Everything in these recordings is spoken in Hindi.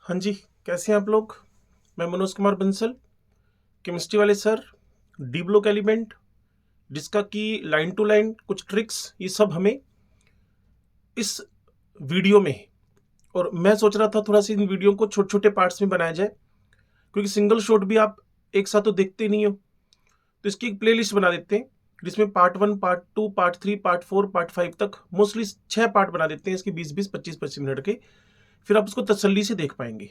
हाँ जी, कैसे हैं आप लोग? मैं मनोज कुमार बंसल, केमिस्ट्री वाले सर, डी ब्लॉक एलिमेंट, जिसका कि लाइन टू लाइन कुछ ट्रिक्स ये सब हमें इस वीडियो में। और मैं सोच रहा था थोड़ा सा इन वीडियो को छोटे छोटे पार्ट्स में बनाया जाए, क्योंकि सिंगल शॉट भी आप एक साथ तो देखते नहीं हो। तो इसकी एक प्लेलिस्ट बना देते हैं, जिसमें part 1, part 2, part 3, part 4, part 5 तक मोस्टली 6 पार्ट बना देते हैं इसके 20-20, 25-25 मिनट के। फिर आप उसको तसल्ली से देख पाएंगे,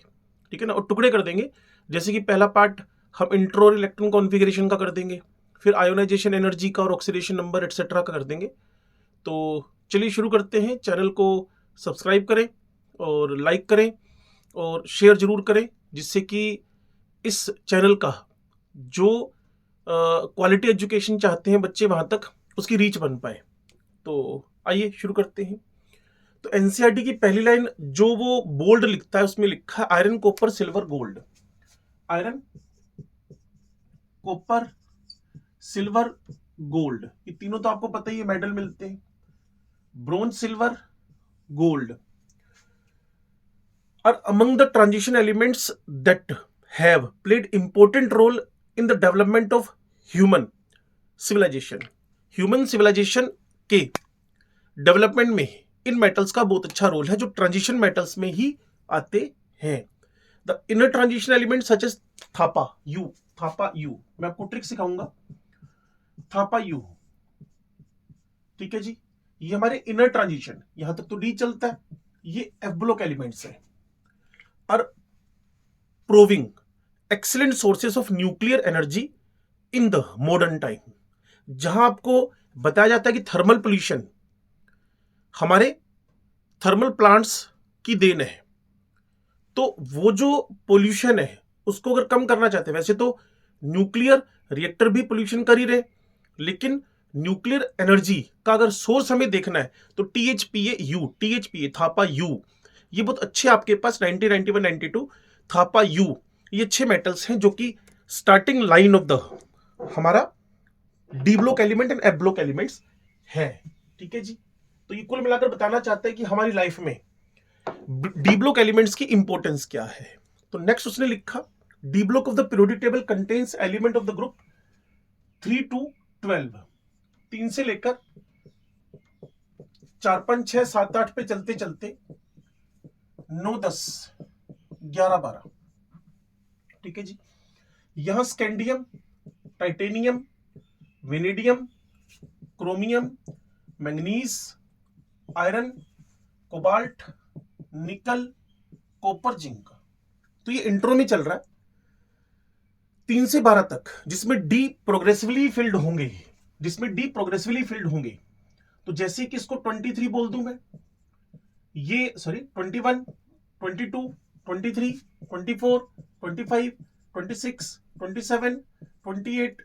ठीक है ना। और टुकड़े कर देंगे, जैसे कि पहला पार्ट हम इंट्रो और इलेक्ट्रॉन कॉन्फ़िगरेशन का कर देंगे, फिर आयोनाइजेशन एनर्जी का और ऑक्सीडेशन नंबर एटसेट्रा का कर देंगे। तो चलिए शुरू करते हैं। चैनल को सब्सक्राइब करें और लाइक करें और शेयर जरूर करें, जिससे कि इस चैनल का जो क्वालिटी एजुकेशन चाहते हैं बच्चे वहाँ तक उसकी रीच बन पाए। तो आइए शुरू करते हैं। तो एनसीईआरटी की पहली लाइन जो वो बोल्ड लिखता है, उसमें लिखा है iron, copper, silver, gold. Iron, copper, silver, gold, ये तीनों तो आपको पता ही है, मेडल मिलते हैं। Bronze, silver, gold are among the transition elements that have played important role in the development of human civilization. Human civilization के डेवलपमेंट में इन मेटल्स का बहुत अच्छा रोल है, जो ट्रांजिशन मेटल्स में ही आते हैं। The inner transition element such as Thapa U, Thapa U, मैं आपको ट्रिक सिखाऊंगा। थापा यू, ठीक है जी, ये हमारे इनर ट्रांजिशन, यहां तक तो डी चलता है, ये एफ ब्लॉक एलिमेंट्स है। और proving excellent sources of nuclear energy in the modern time, जहां आपको बताया जाता है कि थर्मल पोल्यूशन हमारे थर्मल प्लांट्स की देन है। तो वो जो पोल्यूशन है उसको अगर कम करना चाहते हैं, वैसे तो न्यूक्लियर रिएक्टर भी पोल्यूशन कर ही रहे, लेकिन न्यूक्लियर एनर्जी का अगर सोर्स हमें देखना है तो टीएचपीए थापा यू, ये बहुत अच्छे आपके पास 1991 92 थापा यू, ये अच्छे मेटल्स हैं जो कि स्टार्टिंग लाइन ऑफ द हमारा D block element and F block elements है, ठीक है जी। तो ये कुल मिलाकर बताना चाहता है कि हमारी लाइफ में डी ब्लॉक एलिमेंट्स की इंपॉर्टेंस क्या है। तो नेक्स्ट उसने लिखा D block of the periodic table contains element of the group 3 to 12, 3 से लेकर 4, 5, 6, 7, 8 पे चलते चलते 9, 10, 11, 12, ठीक है जी। यहां scandium, titanium, vanadium, chromium, manganese, iron, cobalt, निकल, कॉपर, जिंक। तो ये इंट्रो में चल रहा है 3 से 12 तक, जिसमें डी प्रोग्रेसिवली फिल्ड होंगे, जिसमें डी प्रोग्रेसिवली फिल्ड होंगे। तो जैसे कि इसको 23 बोल दूं मैं, ये सॉरी 21, 22, 23, 24, 25, 26, 27, 28,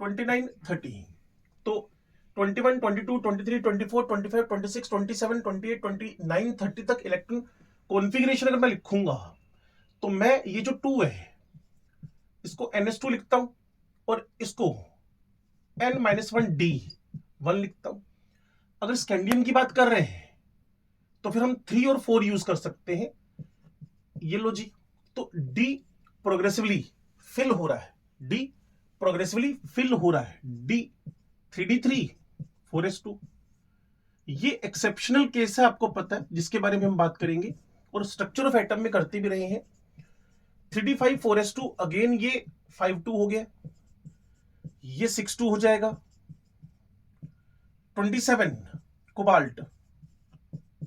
29, 30। तो 21, 22, 23, 24, 25, 26, 27, 28, 29, 30 तक इलेक्ट्रॉन कॉन्फ़िगरेशन अगर मैं लिखूंगा, तो मैं ये जो 2 है इसको NS2 लिखता हूं और इसको N-1D1 लिखता हूं। अगर स्कैंडियम की बात कर रहे हैं तो फिर हम 3 और 4 यूज कर सकते हैं, ये लो जी। तो डी प्रोग्रेसिवली फिल हो रहा है, डी प्रोग्रेसिवली फिल हो रहा है, डी 3D3 4s2। ये एक्सेप्शनल केस है, आपको पता है, जिसके बारे में हम बात करेंगे और स्ट्रक्चर ऑफ एटम में करते भी रहे हैं। 3D5 4s2, अगेन ये 5-2 हो गया, ये 6-2 हो जाएगा। 27 कोबाल्ट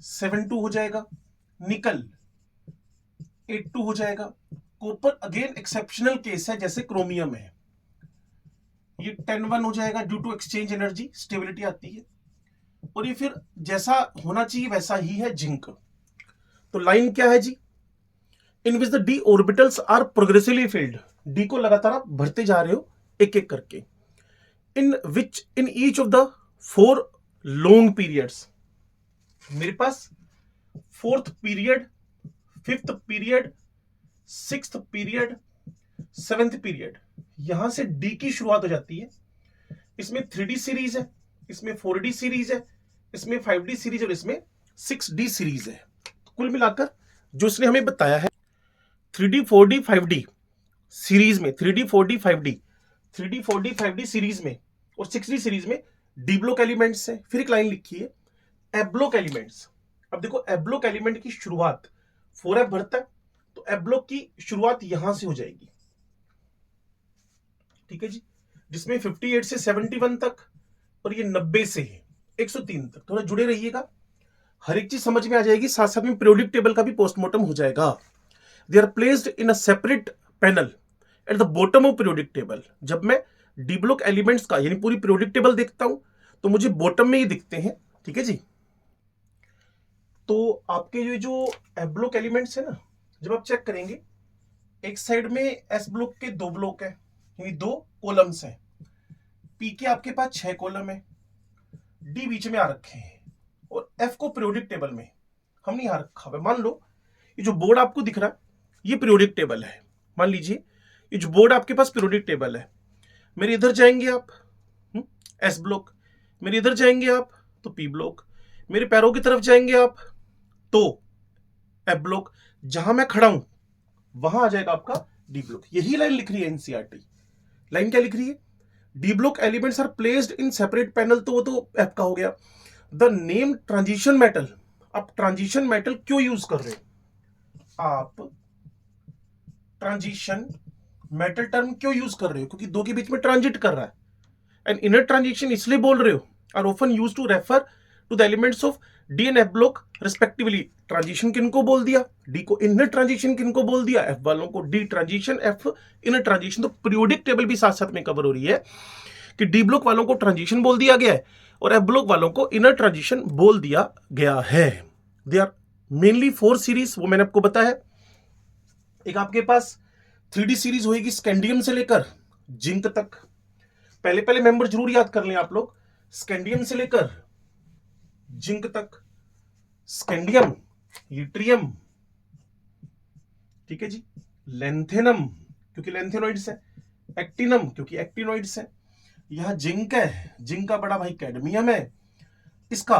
7-2 हो जाएगा, निकल 8-2 हो जाएगा। कॉपर अगेन एक्सेप्शनल केस है, जैसे क्रोमियम है, ये 10-1 हो जाएगा due to exchange energy, stability आती है। और ये फिर जैसा होना चाहिए वैसा ही है जिंक। तो लाइन क्या है जी, in which the D orbitals are progressively filled, D को लगातार आप भरते जा रहे हो एक एक करके। In which in each of the 4 long periods, मेरे पास 4th period, 5th period, 6th period, 7th period, यहां से डी की शुरुआत हो जाती है। इसमें 3D सीरीज है, इसमें 4D सीरीज है, इसमें 5D सीरीज और इसमें 6D सीरीज है। कुल मिलाकर जो इसने हमें बताया है 3D 4D 5D सीरीज में, 3D 4D 5D, 3D 4D 5D series में और 6D सीरीज में डी ब्लॉक एलिमेंट्स है। फिर एक लाइन लिखी है एफ ब्लॉक एलिमेंट्स। अब देखो एफ ब्लॉक एलिमेंट की शुरुआत 4F भरता है, तो एफ ब्लॉक की शुरुआत यहां से हो जाएगी, ठीक है जी, जिसमें 58 से 71 तक और ये 90 से 103 तक। थोड़ा जुड़े रहिएगा, हर एक चीज समझ में आ जाएगी, साथ साथ में पीरियोडिक टेबल का भी पोस्टमार्टम हो जाएगा। They are placed in a separate panel at the bottom of periodic table. जब मैं डी ब्लॉक एलिमेंट्स का यानी पूरी पीरियोडिक टेबल देखता हूं तो मुझे बॉटम में ही दिखते हैं, ठीक है जी। तो आपके ये जो एफ ब्लॉक एलिमेंट्स है ना, जब आप चेक करेंगे एक साइड में एस ब्लॉक के 2 ब्लॉक है, यानी 2 कॉलम्स हैं, पी के आपके पास 6 कॉलम है, डी बीच में आ रखे हैं और एफ को पीरियोडिक टेबल में हमने यहां रखा हुआ है। मान लो ये जो बोर्ड आपको दिख रहा है ये पीरियोडिक टेबल है। मान लीजिए ये जो बोर्ड आपके पास पीरियोडिक टेबल है, मेरे इधर जाएंगे आप एस ब्लॉक, मेरे इधर जाएंगे आप तो पी ब्लॉक, मेरे पैरों की तरफ जाएंगे आप तो एफ ब्लॉक, जहां मैं खड़ा हूं वहां आ जाएगा आपका डी ब्लॉक। यही लाइन लिख रही है एनसीईआरटी। लाइन क्या लिख रही है? D block elements are placed in separate panel, तो वो तो एफ का हो गया। द नेम ट्रांजिशन मेटल, आप ट्रांजिशन मेटल क्यों यूज कर रहे हो? आप ट्रांजिशन मेटल टर्म क्यों यूज कर रहे हो? क्योंकि 2 के बीच में ट्रांजिट कर रहा है। एंड इनर ट्रांजिशन इसलिए बोल रहे हो, are often used to refer to the elements of D and F block respectively. Transition किनको बोल दिया? डी को। इनर ट्रांजिशन किनको बोल दिया? एफ वालों को। D transition, F inner transition. तो पीरियोडिक टेबल भी साथ साथ में कवर हो रही है कि डी ब्लॉक वालों को ट्रांजिशन बोल दिया गया है और एफ ब्लॉक वालों को इनर ट्रांजिशन बोल दिया गया है। दे आर मेनली 4 सीरीज, वो मैंने आपको बताया। एक आपके पास 3D सीरीज होगी स्कैंडियम से लेकर जिंक तक। पहले मेंबर जरूर याद कर लें आप लोग, स्कैंडियम से लेकर जिंक तक, स्कैंडियम, यूट्रियम, ठीक है जी, लेंथेनम क्योंकि लेंथेनॉइड्स है, एक्टिनम क्योंकि एक्टिनॉइड्स है, यहां जिंक है, जिंक का बड़ा भाई कैडमियम है, इसका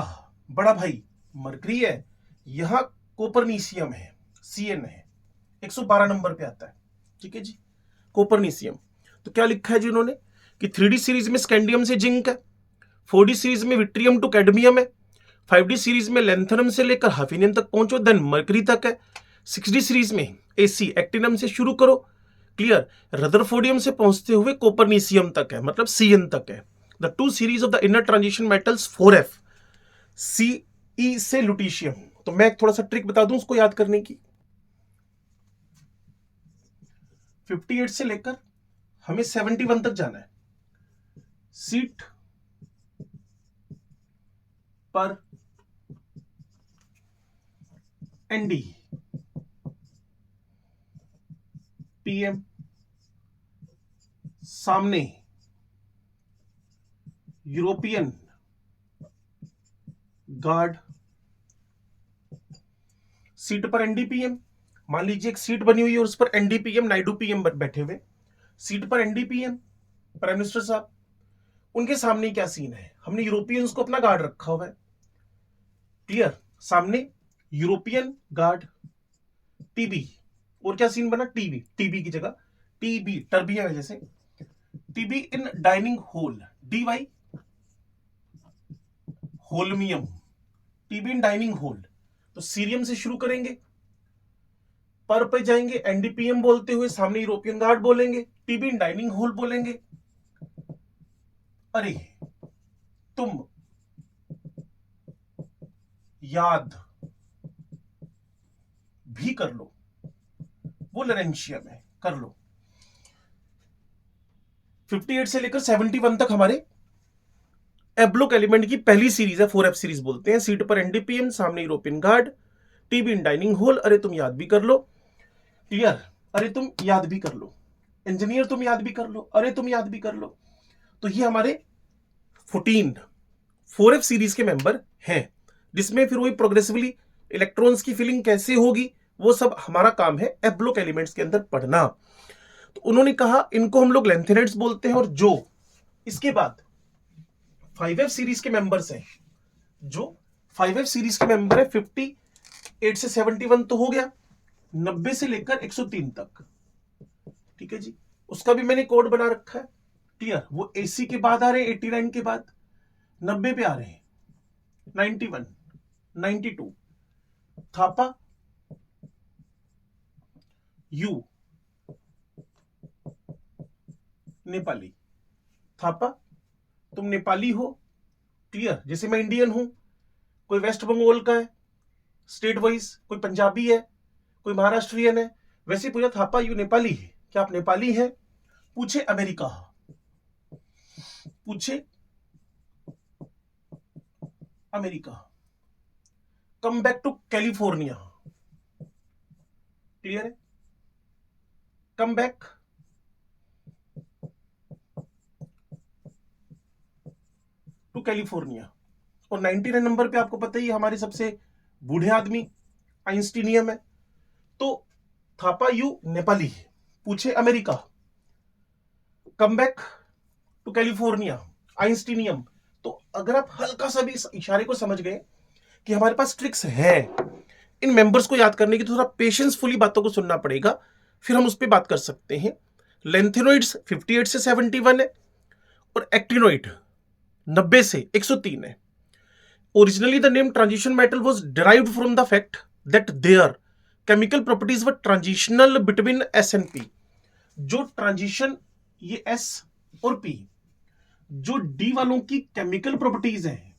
बड़ा भाई मरकरी है, यहां कोपरनीशियम है, Cn है, 112 नंबर पे आता है, ठीक है जी, कोपरनीशियम। तो क्या लिखा है जी उन्होंने कि 3D सीरीज में स्कैंडियम से जिंक है, 4D सीरीज में विट्रियम टू कैडमियम है, 5D सीरीज में लेंथेनम से लेकर हाफिनियम तक पहुंचो, देन मरकरी तक है, 6D सीरीज में AC एक्टिनम से शुरू करो, क्लियर, रदरफोर्डियम से पहुंचते हुए कोपरनीशियम तक है, मतलब Cn तक है। The 2 series of the inner transition metals 4F, Ce से लुटीशियम। तो मैं थोड़ा सा ट्रिक बता दूं उसको याद करने की। 58 से लेकर हमें 71 तक जाना है। सीट पर एनडी पीएम, सामने यूरोपियन गार्ड, सीट पर एनडीपीएम। मान लीजिए एक सीट बनी हुई है और उस पर एनडीपीएम, नायडू पीएम बैठे हुए, सीट पर एनडीपीएम प्राइम मिनिस्टर साहब, उनके सामने क्या सीन है? हमने यूरोपियंस को अपना गार्ड रखा हुआ है, क्लियर, सामने यूरोपियन गार्ड, टीबी, और क्या सीन बना? टीबी, टीबी की जगह टीबी, टर्बिया है जैसे, TB in dining hall, DY holmium, TB in dining hall. तो सीरियम से शुरू करेंगे, पर पे जाएंगे, एनडीपीएम बोलते हुए सामने यूरोपियन गार्ड बोलेंगे, टीबी इन डाइनिंग होल बोलेंगे। अरे तुम याद भी कर लो, वो लरेंशियम है, कर लो। 58 से लेकर 71 तक हमारे एफ ब्लॉक एलिमेंट की पहली सीरीज है, 4F सीरीज बोलते हैं। सीट पर एनडीपीएम, सामने European guard, TB in dining hall. अरे तुम याद भी कर लो, क्लियर, अरे तुम याद भी कर लो, इंजीनियर तुम याद भी कर लो, अरे तुम याद भी कर लो। तो ये हमारे 14 4F सीरीज के मेंबर हैं, जिसमें फिर वही प्रोग्रेसिवली इलेक्ट्रॉन्स की फिलिंग कैसे होगी वो सब हमारा काम है एफ ब्लॉक एलिमेंट्स के अंदर पढ़ना। तो उन्होंने कहा इनको हम लोग लेंथेनाइड्स बोलते हैं। और जो इसके बाद 5F सीरीज के मेंबर्स हैं, जो 5F सीरीज के मेंबर है 58 से 71 तो हो गया, 90 से लेकर 103 तक, ठीक है जी। उसका भी मैंने कोड बना रखा है, क्लियर। वो AC के बाद आ रहे हैं, 89 के बाद 90 पे आ रहे हैं, 91, 92। थापा यू नेपाली, थापा तुम नेपाली हो, क्लियर। जैसे मैं इंडियन हूं, कोई वेस्ट बंगाल का है स्टेट वाइज, कोई पंजाबी है, कोई महाराष्ट्रियन है, वैसे पूछा थापा यू नेपाली है, क्या आप नेपाली हैं? पूछे अमेरिका, पूछे America, come back to California, clear है, कम बैक टू कैलिफोर्निया। और 99 नंबर पे आपको पता ही हमारे सबसे बूढ़े आदमी आइंस्टीनियम है, तो थापा यू नेपाली है, पूछे America, come back to California, einsteinium. तो अगर आप हल्का सा भी इस इशारे को समझ गए कि हमारे पास ट्रिक्स है इन मेंबर्स को याद करने की, तो थोड़ा पेशेंसफुली बातों को सुनना पड़ेगा, फिर हम उस पर बात कर सकते हैं। लेंथेनोइड्स 58 से 71 है और एक्टिनोइड 90 से 103 है। Originally the name transition metal was derived from the fact that there chemical properties were transitional between S and P। जो ट्रांजिशन, ये S और P, जो D वालों की केमिकल प्रॉपर्टीज है,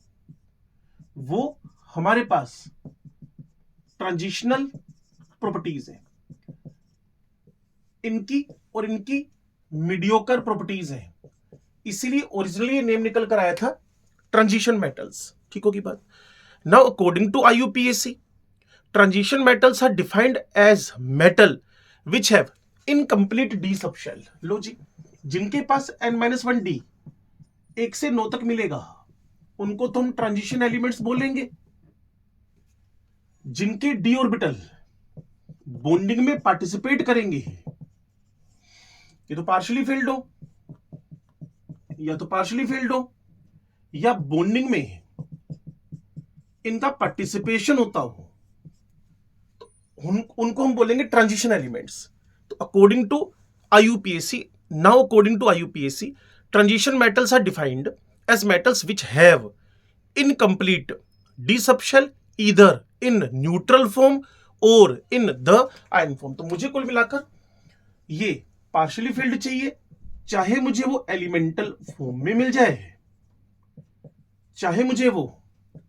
वो हमारे पास ट्रांजिशनल प्रॉपर्टीज है, इनकी और इनकी मीडियोकर प्रॉपर्टीज है, इसीलिए ओरिजिनली ये नेम निकल कर आया था ट्रांजिशन मेटल्स, ठीक होगी बात। Now according to IUPAC, transition metals are defined as metal which have incomplete D subshell. लो जी, जिनके पास N-1 D 1 से 9 तक मिलेगा, उनको तो हम ट्रांजिशन एलिमेंट्स बोलेंगे। जिनके D ऑर्बिटल बॉन्डिंग में पार्टिसिपेट करेंगे, ये तो पार्शियली फिल्ड हो, या तो पार्शियली फिल्ड हो, या बॉन्डिंग में इनका पार्टिसिपेशन होता हो, तो उनको हम बोलेंगे ट्रांजिशन एलिमेंट्स। तो according to IUPAC, now according to IUPAC, transition metals are defined as metals which have incomplete D subshell either in neutral form और इन द आयन फॉर्म। तो मुझे कुल मिलाकर ये पार्शियली फिल्ड चाहिए, चाहे मुझे वो एलिमेंटल फॉर्म में मिल जाए, चाहे मुझे वो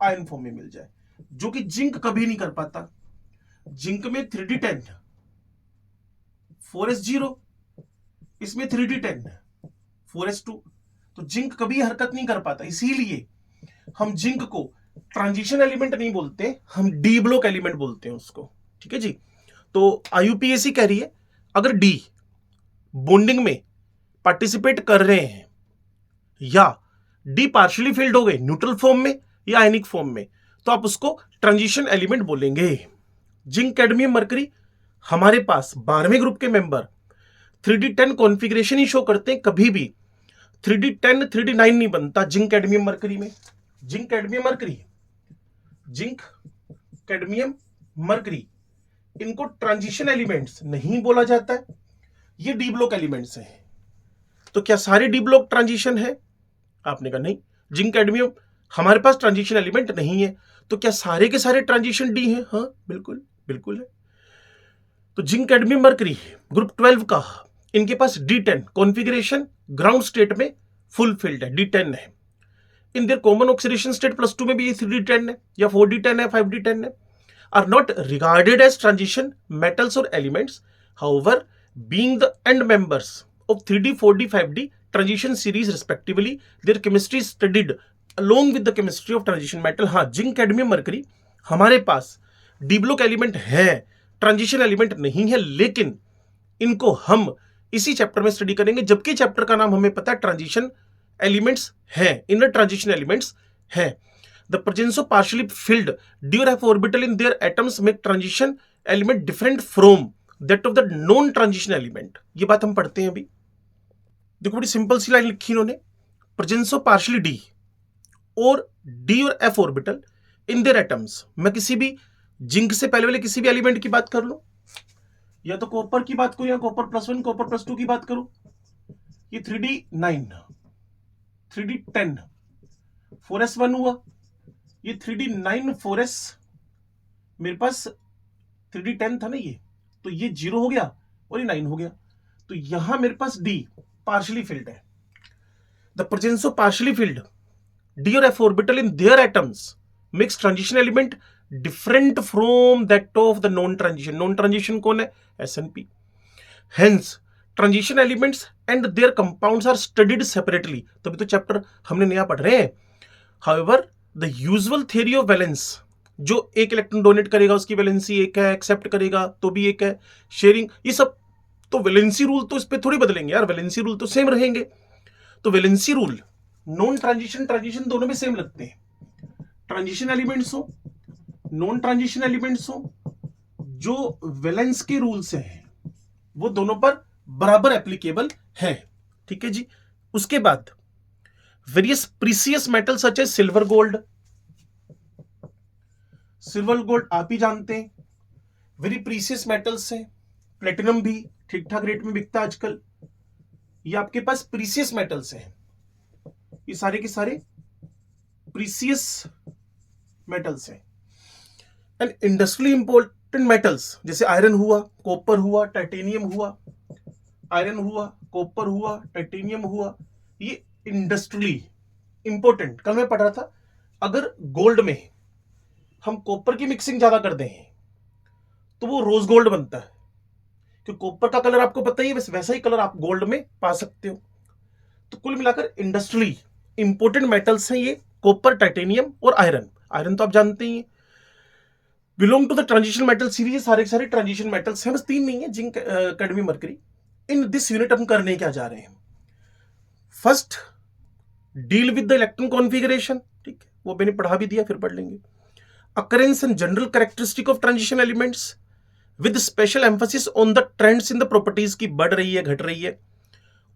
आयन फॉर्म में मिल जाए, जो कि जिंक कभी नहीं कर पाता। जिंक में 3D10 4s0, इसमें 3D10 4s2, तो जिंक कभी हरकत नहीं कर पाता। इसीलिए हम जिंक को ट्रांजिशन एलिमेंट नहीं बोलते, हम डी ब्लॉक एलिमेंट बोलते हैं उसको, ठीक है जी। तो IUPAC कह रही है अगर डी बॉन्डिंग में पार्टिसिपेट कर रहे हैं, या डी पार्शियली फिल्ड हो गए न्यूट्रल फॉर्म में या आयनिक फॉर्म में, तो आप उसको ट्रांजिशन एलिमेंट बोलेंगे। जिंक, कैडमियम, मरकरी हमारे पास 12वें ग्रुप के मेंबर 3D10 कॉन्फ़िगरेशन ही शो करते हैं, कभी भी 3D10 3D9 नहीं बनता जिंक, कैडमियम, मरकरी में। Zinc, cadmium, mercury, zinc, cadmium, mercury, इनको ट्रांजिशन एलिमेंट्स नहीं बोला जाता है, ये डी ब्लॉक एलिमेंट्स हैं। तो क्या सारे डी ब्लॉक ट्रांजिशन है? आपने कहा नहीं, जिंक, कैडमियम हमारे पास ट्रांजिशन एलिमेंट नहीं है। तो क्या सारे के सारे ट्रांजिशन डी हैं? हाँ बिल्कुल बिल्कुल है। तो जिंक, कैडमियम, मरकरी ग्रुप 12 का, इनके पास D10 कॉन्फ़िगरेशन ग्राउंड स्टेट में फुल फिल्ड है, D10 है। In their common oxidation state +2 में भी ये 3D10 है या 4D10 है, 5D10 है। Are not regarded as transition metals और elements, however being the end members of 3D, 4D, 5D transition series respectively, their chemistry studied along with the chemistry of transition metal। हाँ, जिंक, कैडमियम, मरकरी हमारे पास डी ब्लॉक एलिमेंट है, ट्रांजिशन एलिमेंट नहीं है, लेकिन इनको हम इसी चैप्टर में स्टडी करेंगे, जबकि चैप्टर का नाम हमें पता है ट्रांजिशन एलिमेंट्स है, इनर ट्रांजिशन एलिमेंट्स है। The presence of partially field d और f orbital in their atoms make transition element different from that of the non transition element. ये बात हम पढ़ते हैं अभी। देखो बड़ी सिंपल सी लाइन लिखी इन्होंने, प्रेजेंस ऑफ पार्शियली डी और डी और F orbital in their atoms. मैं किसी भी जिंक से पहले वाले किसी भी एलिमेंट की बात कर लूं, या तो कॉपर की बात करूं या कॉपर +1 कॉपर +2 की बात करूं, ये 3D9 3D10 4s1 हुआ, ये 3D9 4s मेरे पास 3D10 था ना, ये तो ये 0 हो गया और ये 9 हो गया, तो यहां मेरे पास D पार्शियली फिल्ड है। The presence of partially field D और F orbital in their atoms makes transition element different from that of the non transition। non transition कौन है? SnP। hence transition elements and their compounds are studied separately। तभी तो चैप्टर हमने नया पढ़ रहे हैं। however the usual theory of valence, जो एक इलेक्ट्रॉन डोनेट करेगा उसकी वैलेंसी एक है, एक्सेप्ट करेगा तो भी एक है, शेयरिंग, ये सब तो वैलेंसी रूल तो इस पे थोड़ी बदलेंगे यार, वैलेंसी रूल तो सेम रहेंगे। तो valency rule non transition transition दोनों में सेम लगते हैं। ट्रांजिशन एलिमेंट्स हो, नॉन ट्रांजिशन एलिमेंट्स हो, जो वैलेंस के रूल्स हैं वो दोनों पर बराबर एप्लीकेबल है। ठीक है जी। उसके बाद various precious metal such as silver gold. Silver gold आप ही जानते हैं वेरी प्रीसियस मेटल्स हैं। प्लेटिनम भी ठीक ठाक रेट में बिकता है आजकल। ये आपके पास प्रीसियस मेटल्स हैं, ये सारे के सारे प्रीसियस मेटल्स हैं। एंड इंडस्ट्रियली इंपॉर्टेंट मेटल्स जैसे आयरन हुआ, कॉपर हुआ, टाइटेनियम हुआ, आयरन हुआ, कॉपर हुआ, टाइटेनियम हुआ, ये इंडस्ट्रियली इंपॉर्टेंट। कल मैं पढ़ रहा था, अगर गोल्ड में हम कॉपर की मिक्सिंग ज्यादा कर दें तो वो रोज गोल्ड बनता है, क्योंकि कॉपर का कलर आपको पता ही है, वैसा ही कलर आप गोल्ड में पा सकते हो। तो कुल मिलाकर इंडस्ट्रियली इंपॉर्टेंट मेटल्स हैं ये कॉपर, टाइटेनियम और आयरन। आयरन तो आप जानते ही हैं, belong to the transition metal series. सारे के सारे ट्रांजिशन मेटल्स हैं, बस 3 नहीं है, zinc, cadmium, mercury. In this unit हम करने क्या जा रहे हैं? First deal with the electron configuration. ठीक है, वो मैंने पढ़ा भी दिया, फिर पढ़ लेंगे। Occurrence and general characteristic of transition elements with special emphasis on the trends in the properties की बढ़ रही है, घट रही है।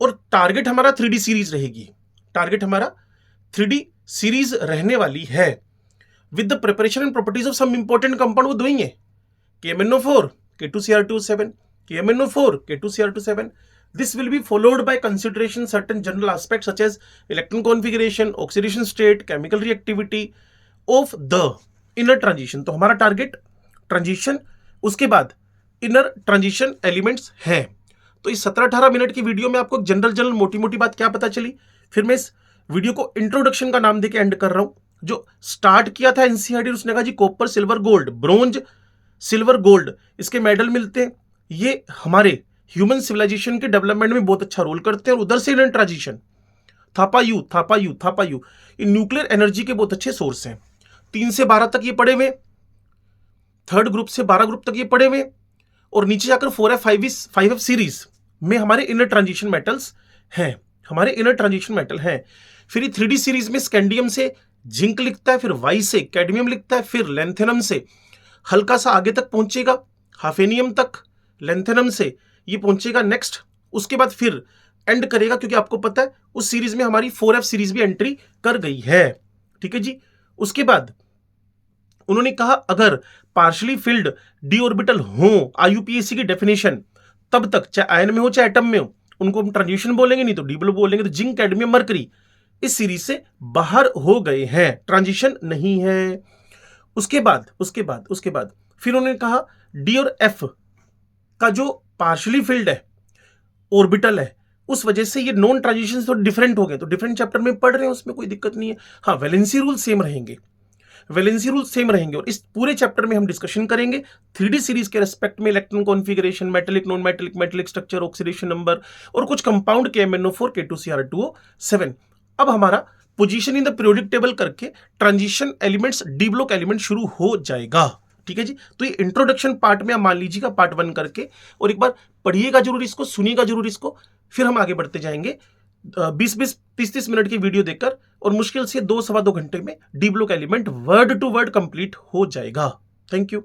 और टारगेट हमारा 3D सीरीज रहेगी, टारगेट हमारा 3D सीरीज रहने वाली है। With the preparation and properties of some important compound वो देंगे, KMnO4 K2Cr2O7, KMnO4 K2Cr2O7। This will be followed by consideration certain general aspects such as electron configuration, oxidation state, chemical reactivity of the inner transition। तो हमारा टारगेट ट्रांजिशन, उसके बाद इनर ट्रांजिशन एलिमेंट्स हैं। तो इस 17-18 मिनट की वीडियो में आपको जनरल मोटी मोटी बात क्या पता चली। फिर मैं इस वीडियो को इंट्रोडक्शन का नाम देके एंड कर रहा हूं। जो स्टार्ट किया था एनसीईआरटी, उसने कहा जी copper, silver, gold, bronze, silver, gold, इसके मेडल मिलते हैं, ये हमारे ह्यूमन सिविलाइजेशन के डेवलपमेंट में बहुत अच्छा रोल करते हैं। और उधर से इनर ट्रांजिशन, थापायू, ये न्यूक्लियर एनर्जी के बहुत अच्छे सोर्स हैं। 3 से 12 तक ये पढ़े हुए, थर्ड ग्रुप से 12 ग्रुप तक ये पढ़े हुए, और नीचे जाकर 4F 5F सीरीज में हमारे इनर ट्रांजिशन मेटल्स हैं, हमारे इनर ट्रांजिशन मेटल हैं। फिर 3D सीरीज में स्कैंडियम से जिंक लिखता है, फिर वाई से कैडमियम लिखता है, फिर लेंथेनम से हल्का सा आगे तक पहुंचेगा, हाफेनियम तक, लेंथेनम से ये पहुंचेगा नेक्स्ट। उसके बाद फिर एंड करेगा, क्योंकि आपको पता है उस सीरीज में हमारी 4F सीरीज भी एंट्री कर गई है। ठीक है जी। उसके बाद उन्होंने कहा अगर पार्शियली फिल्ड डी ऑर्बिटल हो, IUPAC की डेफिनेशन, तब तक चाहे आयन में हो चाहे एटम में हो, उनको हम ट्रांजिशन बोलेंगे, नहीं तो डी बोलेंगे। तो जिंक, कैडमियम, मरकरी इस सीरीज से बाहर हो गए हैं, ट्रांजिशन नहीं है। उसके बाद फिर उन्होंने कहा डी और एफ का जो पार्शियली फिल्ड है, ऑर्बिटल है, उस वजह से ये नॉन ट्रांजिशन तो डिफरेंट हो गए। तो डिफरेंट चैप्टर में पढ़ रहे हैं, उसमें कोई दिक्कत नहीं है। हाँ, वैलेंसी रूल सेम रहेंगे, और इस पूरे चैप्टर में हम डिस्कशन करेंगे 3D सीरीज के रेस्पेक्ट में electron configuration, metallic, non metallic, metallic structure, oxidation number, और कुछ कंपाउंड KMnO4 K2Cr2O7। अब हमारा position in the periodic table करके transition elements, D block element शुरू हो जाएगा। ठीक है जी। तो ये इंट्रोडक्शन पार्ट में आप मान लीजिएगा पार्ट 1 करके, और एक बार पढ़िएगा जरूर इसको, सुनिएगा जरूर इसको, फिर हम आगे बढ़ते जाएंगे 20-20, 30-30 मिनट की वीडियो देखकर, और मुश्किल से 2-2.25 घंटे में D block element word to word complete हो जाएगा। Thank you.